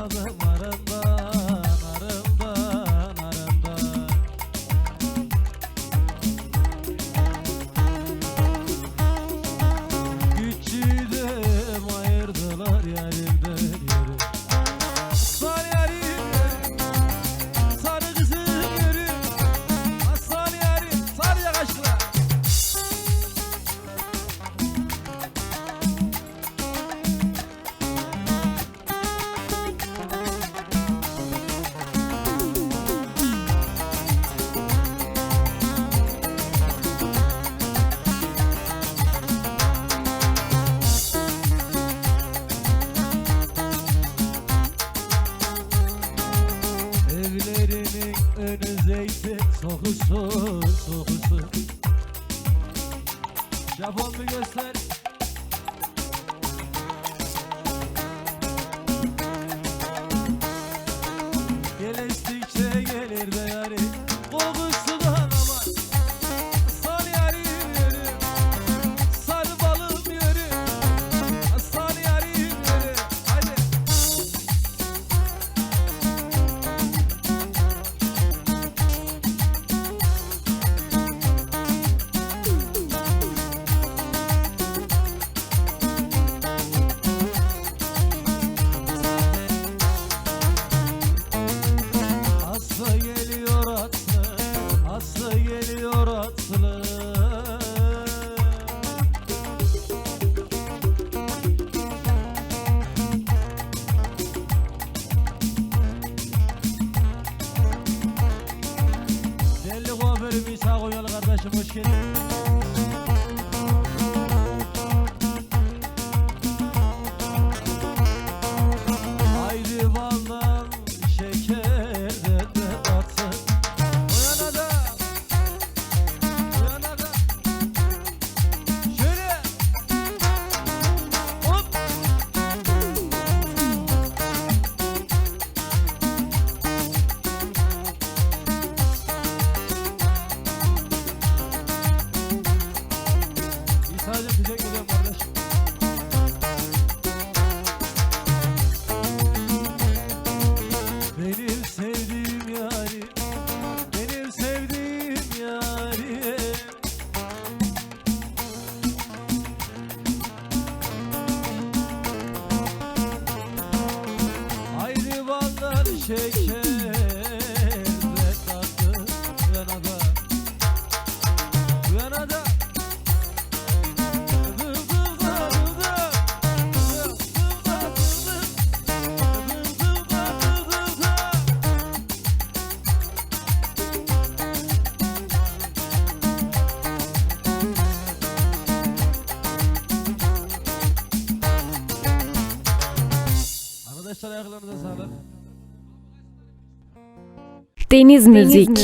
susadım arından, arından, arından. Küçüğüm ayırdılar yarimden yürü. Aslan yarim yürü, sarı kızım yürü. Aslan yarim, sarıya kaçtılar. Evlerinin önü zeytin sokusu, sokusu. Japon bir göster. Gel estikçe gelir de yarim, kokusundan aman. Aslan yarim yürü, sarı balım yürü. Aslan yarim yürü, hadi. Aslı geliyor atlı, aslı geliyor atlı. Deli kuaförüm İsa Konyalı kardeşim, hoş geldin. Haydi baldan şekerden de tatsın. Uyana da, uyana da. Şöyle. Hop. İsa'cığım teşekkür ederim kardeşim. Benim sevdiğim yarim, benim sevdiğim yarim. Haydi baldan şeker ve tatlı. Uyana da, uyana da. Dır dır da, dır da. Dır dır da, dır dır. Dır dır da, dır dır da. Arkadaşlar ayaklarınıza sağlık. Deniz Müzik.